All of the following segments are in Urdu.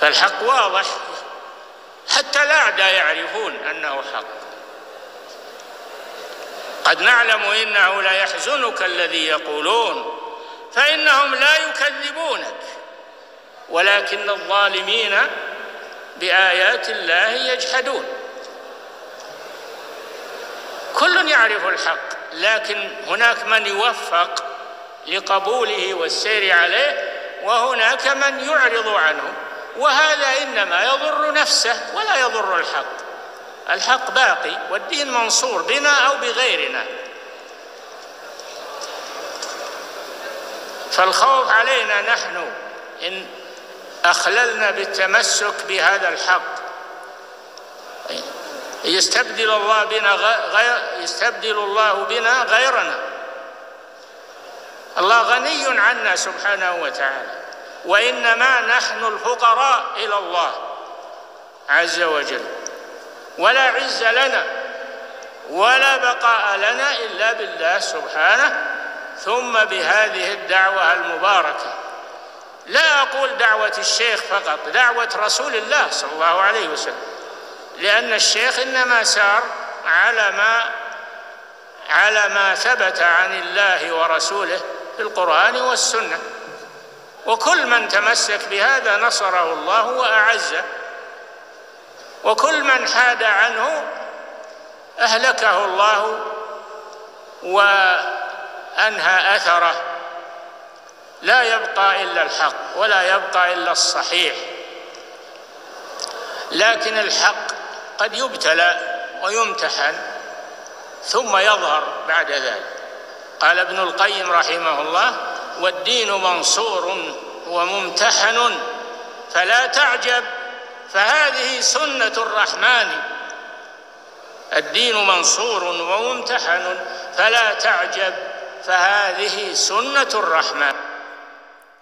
فالحق واضح حتى الأعداء يعرفون أنه حق. قد نعلم إنه لا يحزنك الذي يقولون فإنهم لا يكذبونك ولكن الظالمين بآيات الله يجحدون. كل يعرف الحق لكن هناك من يوفق لقبوله والسير عليه وهناك من يعرض عنه، وهذا إنما يضر نفسه ولا يضر الحق. الحق باقي والدين منصور بنا أو بغيرنا. فالخوف علينا نحن إن أخللنا بالتمسك بهذا الحق يستبدل الله بنا غيرنا. الله غني عنا سبحانه وتعالى، وإنما نحن الفقراء إلى الله عز وجل، ولا عز لنا ولا بقاء لنا إلا بالله سبحانه، ثم بهذه الدعوة المباركة. لا أقول دعوة الشيخ فقط، دعوة رسول الله صلى الله عليه وسلم، لأن الشيخ إنما سار على ما ثبت عن الله ورسوله في القرآن والسنة، وكل من تمسك بهذا نصره الله وأعزه، وكل من حاد عنه أهلكه الله وأنهى أثره. لا يبقى إلا الحق ولا يبقى إلا الصحيح، لكن الحق قد يبتلى ويمتحن ثم يظهر بعد ذلك. قال ابن القيم رحمه الله: والدين منصور وممتحن فلا تعجب فهذه سنة الرحمن. الدين منصور وممتحن فلا تعجب فهذه سنة الرحمن.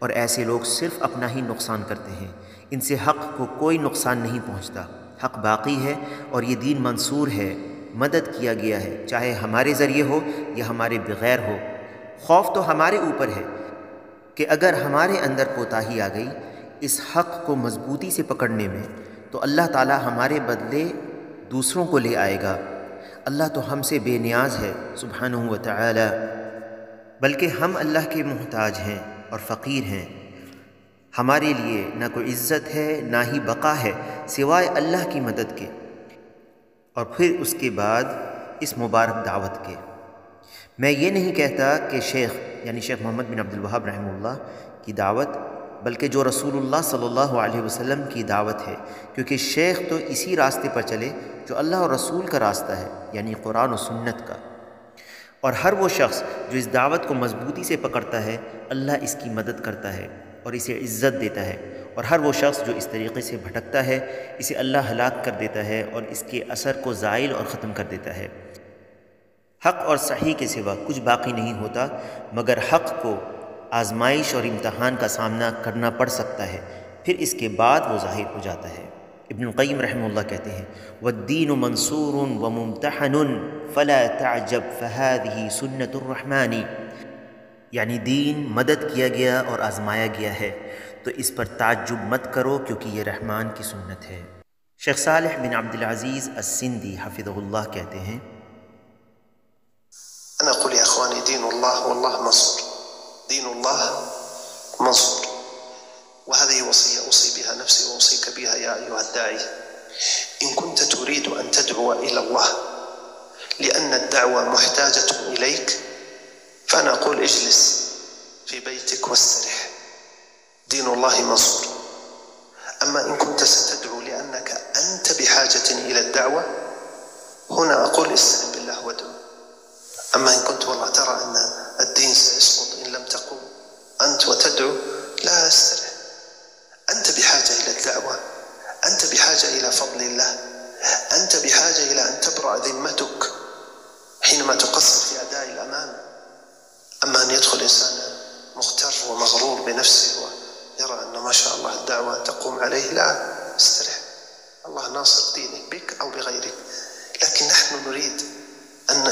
اور ایسے لوگ صرف اپنا ہی نقصان کرتے ہیں، ان سے حق کو کوئی نقصان نہیں پہنچتا۔ حق باقی ہے اور یہ دین منصور ہے، مدد کیا گیا ہے، چاہے ہمارے ذریعے ہو یا ہمارے بغیر ہو۔ خوف تو ہمارے اوپر ہے کہ اگر ہمارے اندر کوتاہی آ گئی اس حق کو مضبوطی سے پکڑنے میں تو اللہ تعالی ہمارے بدلے دوسروں کو لے آئے گا۔ اللہ تو ہم سے بے نیاز ہے سبحانہ و تعالی، بلکہ ہم اللہ کے محتاج ہیں اور فقیر ہیں۔ ہمارے لیے نہ کوئی عزت ہے نہ ہی بقا ہے سوائے اللہ کی مدد کے، اور پھر اس کے بعد اس مبارک دعوت کے۔ میں یہ نہیں کہتا کہ شیخ یعنی شیخ محمد بن عبد الوہاب رحمہ اللہ کی دعوت، بلکہ جو رسول اللہ صلی اللہ علیہ وسلم کی دعوت ہے، کیونکہ شیخ تو اسی راستے پر چلے جو اللہ اور رسول کا راستہ ہے، یعنی قرآن و سنت کا۔ اور ہر وہ شخص جو اس دعوت کو مضبوطی سے پکڑتا ہے اللہ اس کی مدد کرتا ہے اور اسے عزت دیتا ہے، اور ہر وہ شخص جو اس طریقے سے بھٹکتا ہے اسے اللہ ہلاک کر دیتا ہے اور اس کے اثر کو زائل اور ختم کر دیتا ہے۔ حق اور صحیح کے سوا کچھ باقی نہیں ہوتا، مگر حق کو آزمائش اور امتحان کا سامنا کرنا پڑ سکتا ہے، پھر اس کے بعد وہ ظاہر ہو جاتا ہے۔ ابن القیم رحمہ اللہ کہتے ہیں وَالدِّينُ مَنْصُورٌ وَمُمْتَحَنٌ فَلَا تَعْجَبْ فَهَذِهِ سُنَّةُ الرَّحْمَانِ، یعنی دین مدد کیا گیا اور آزمایا گیا ہے تو اس پر تعجب مت کرو کیونکہ یہ رحمان کی سنت ہے۔ شیخ صالح بن عبد العزیز السندی حفظہ اللہ کہتے ہیں أنا أقول يا أخواني دين الله والله منصور، دين الله منصور، وهذه وصية أوصي بها نفسي وأوصيك بها يا أيها الداعي. إن كنت تريد أن تدعو إلى الله لأن الدعوة محتاجة إليك فأنا أقول اجلس في بيتك واسترح، دين الله منصور. أما إن كنت ستدعو لأنك أنت بحاجة إلى الدعوة هنا أقول استعن بالله وادعو. أما إن كنت والله ترى أن الدين سيسقط إن لم تقم أنت وتدعو، لا استرح، أنت بحاجة إلى الدعوة، أنت بحاجة إلى فضل الله، أنت بحاجة إلى أن تبرأ ذمتك حينما تقصر في أداء الأمانة. أما أن يدخل إنسان مغتر ومغرور بنفسه ويرى أن ما شاء الله الدعوة تقوم عليه، لا، استرح، الله ناصر دينك بك أو بغيرك. لكن نحن نريد أن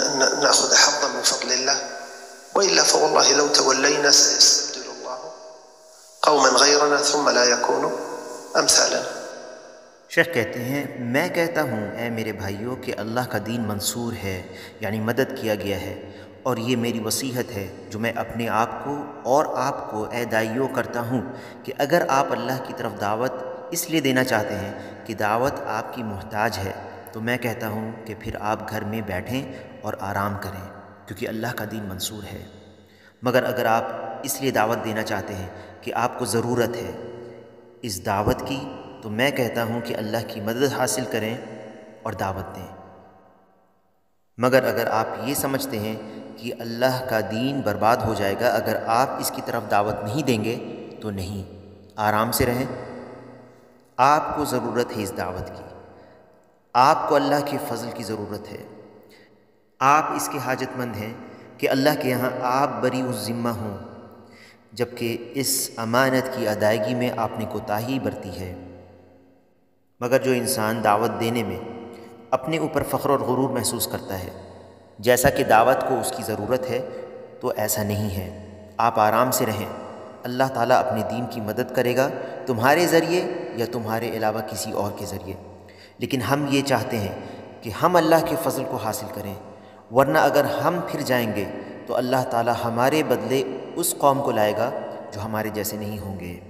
نأخذ حظا من فضل الله، وإلا فوالله لو تولينا سيستبدل الله قوما غيرنا ثم لا يكونوا أمثالنا۔ شیخ کہتے ہیں میں کہتا ہوں اے میرے بھائیوں کہ اللہ کا دین منصور ہے، یعنی مدد کیا گیا ہے، اور یہ میری وصیحت ہے جو میں اپنے آپ کو اور آپ کو اے دائیوں کرتا ہوں کہ اگر آپ اللہ کی طرف دعوت اس لیے دینا چاہتے ہیں کہ دعوت آپ کی محتاج ہے تو میں کہتا ہوں کہ پھر آپ گھر میں بیٹھیں اور آرام کریں، کیونکہ اللہ کا دین منصور ہے۔ مگر اگر آپ اس لیے دعوت دینا چاہتے ہیں کہ آپ کو ضرورت ہے اس دعوت کی تو میں کہتا ہوں کہ اللہ کی مدد حاصل کریں اور دعوت دیں۔ مگر اگر آپ یہ سمجھتے ہیں کہ اللہ کا دین برباد ہو جائے گا اگر آپ اس کی طرف دعوت نہیں دیں گے تو نہیں، آرام سے رہیں۔ آپ کو ضرورت ہے اس دعوت کی، آپ کو اللہ کے فضل کی ضرورت ہے، آپ اس کے حاجت مند ہیں کہ اللہ کے یہاں آپ بری الذمہ ہوں، جبکہ اس امانت کی ادائیگی میں آپ نے کوتاہی برتی ہے۔ مگر جو انسان دعوت دینے میں اپنے اوپر فخر اور غرور محسوس کرتا ہے جیسا کہ دعوت کو اس کی ضرورت ہے تو ایسا نہیں ہے۔ آپ آرام سے رہیں، اللہ تعالیٰ اپنے دین کی مدد کرے گا تمہارے ذریعے یا تمہارے علاوہ کسی اور کے ذریعے، لیکن ہم یہ چاہتے ہیں کہ ہم اللہ کے فضل کو حاصل کریں، ورنہ اگر ہم پھر جائیں گے تو اللہ تعالیٰ ہمارے بدلے اس قوم کو لائے گا جو ہمارے جیسے نہیں ہوں گے۔